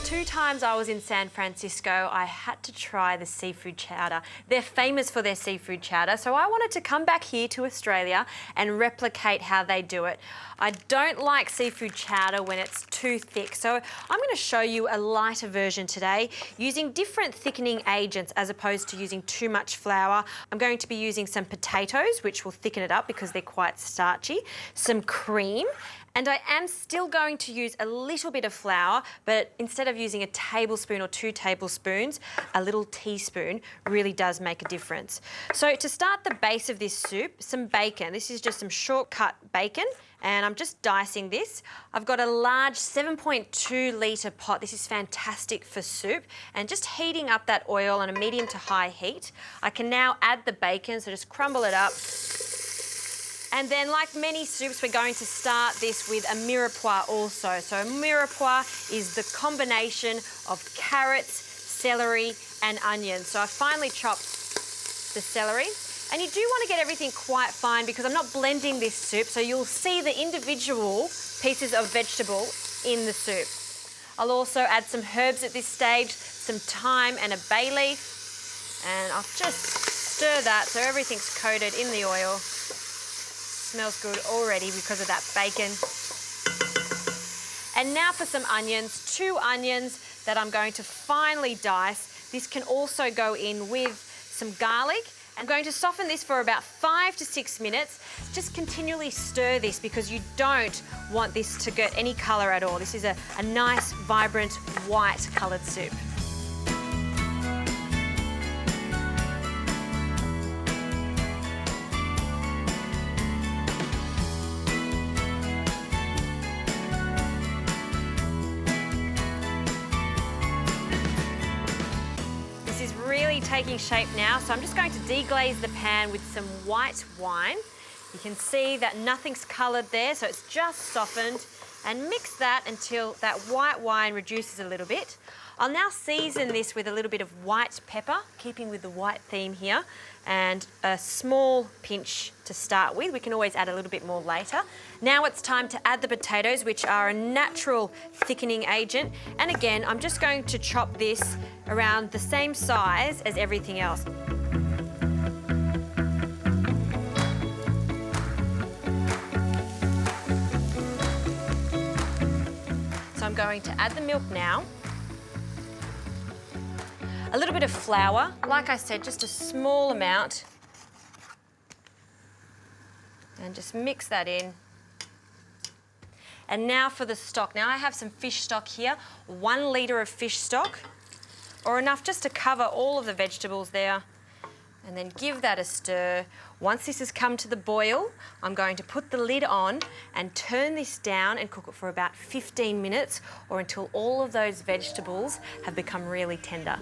2 times I was in San Francisco, I had to try the seafood chowder. They're famous for their seafood chowder, so I wanted to come back here to Australia and replicate how they do it. I don't like seafood chowder when it's too thick, so I'm going to show you a lighter version today using different thickening agents as opposed to using too much flour. I'm going to be using some potatoes, which will thicken it up because they're quite starchy, some cream, and I am still going to use a little bit of flour, but instead of using a tablespoon or 2 tablespoons, a little teaspoon really does make a difference. So to start the base of this soup, some bacon. This is just some shortcut bacon, and I'm just dicing this. I've got a large 7.2 litre pot. This is fantastic for soup, and just heating up that oil on a medium to high heat. I can now add the bacon, so just crumble it up. And then, like many soups, we're going to start this with a mirepoix also. So a mirepoix is the combination of carrots, celery and onions. So I finely chopped the celery. And you do want to get everything quite fine because I'm not blending this soup, so you'll see the individual pieces of vegetable in the soup. I'll also add some herbs at this stage, some thyme and a bay leaf. And I'll just stir that so everything's coated in the oil. Smells good already because of that bacon. And now for some onions, 2 onions that I'm going to finely dice. This can also go in with some garlic. I'm going to soften this for about 5 to 6 minutes. Just continually stir this because you don't want this to get any colour at all. This is a nice, vibrant, white coloured soup. Taking shape now, so I'm just going to deglaze the pan with some white wine. You can see that nothing's coloured there, so it's just softened, and mix that until that white wine reduces a little bit. I'll now season this with a little bit of white pepper, keeping with the white theme here, and a small pinch to start with. We can always add a little bit more later. Now it's time to add the potatoes, which are a natural thickening agent. And again, I'm just going to chop this around the same size as everything else. So I'm going to add the milk now. A little bit of flour, like I said, just a small amount. And just mix that in. And now for the stock. Now I have some fish stock here, 1 litre of fish stock, or enough just to cover all of the vegetables there. And then give that a stir. Once this has come to the boil, I'm going to put the lid on and turn this down and cook it for about 15 minutes or until all of those vegetables have become really tender.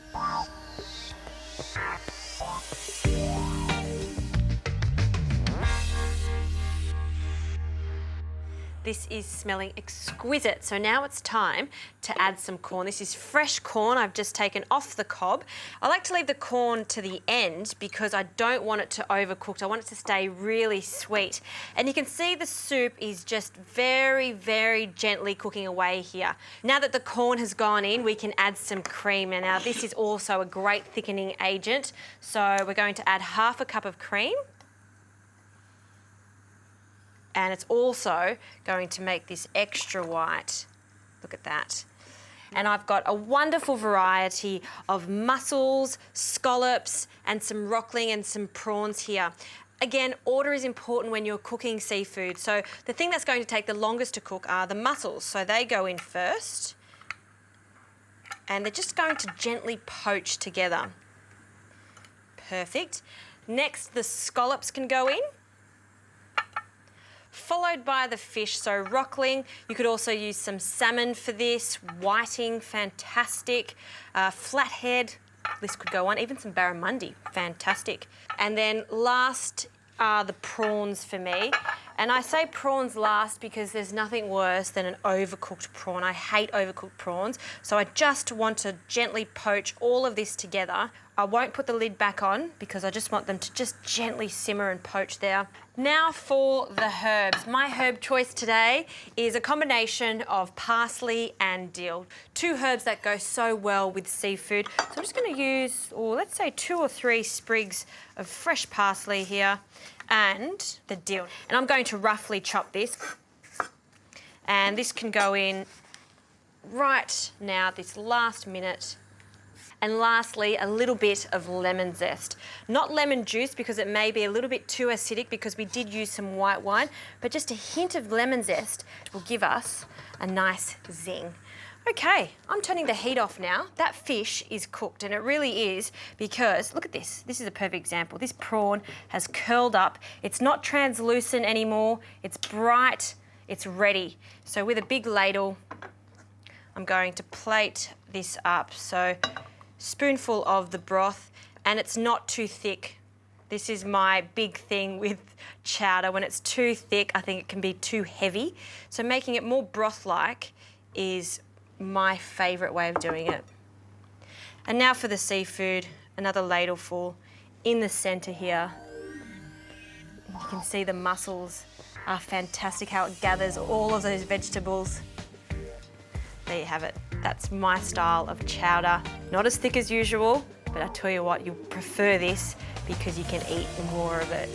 This is smelling exquisite. So now it's time to add some corn. This is fresh corn I've just taken off the cob. I like to leave the corn to the end because I don't want it to overcook. I want it to stay really sweet. And you can see the soup is just very, very gently cooking away here. Now that the corn has gone in, we can add some cream. And now this is also a great thickening agent. So we're going to add half a cup of cream. And it's also going to make this extra white. Look at that. And I've got a wonderful variety of mussels, scallops, and some rockling and some prawns here. Again, order is important when you're cooking seafood. So the thing that's going to take the longest to cook are the mussels. So they go in first. And they're just going to gently poach together. Perfect. Next, the scallops can go in. Followed by the fish, so rockling. You could also use some salmon for this, whiting, fantastic, flathead, this could go on, even some barramundi, fantastic. And then last are the prawns for me. And I say prawns last because there's nothing worse than an overcooked prawn. I hate overcooked prawns. So I just want to gently poach all of this together I won't put the lid back on because I just want them to just gently simmer and poach there. Now for the herbs. My herb choice today is a combination of parsley and dill. Two herbs that go so well with seafood. So I'm just going to use, let's say 2 or 3 sprigs of fresh parsley here and the dill. And I'm going to roughly chop this. And this can go in right now, this last minute. And lastly, a little bit of lemon zest. Not lemon juice because it may be a little bit too acidic because we did use some white wine, but just a hint of lemon zest will give us a nice zing. Okay, I'm turning the heat off now. That fish is cooked, and it really is because, look at this. This is a perfect example. This prawn has curled up. It's not translucent anymore. It's bright. It's ready. So with a big ladle, I'm going to plate this up. So spoonful of the broth, and it's not too thick. This is my big thing with chowder. When it's too thick, I think it can be too heavy. So making it more broth-like is my favourite way of doing it. And now for the seafood, another ladleful in the centre here. You can see the mussels are fantastic, how it gathers all of those vegetables. There you have it. That's my style of chowder. Not as thick as usual, but I tell you what, you'll prefer this because you can eat more of it.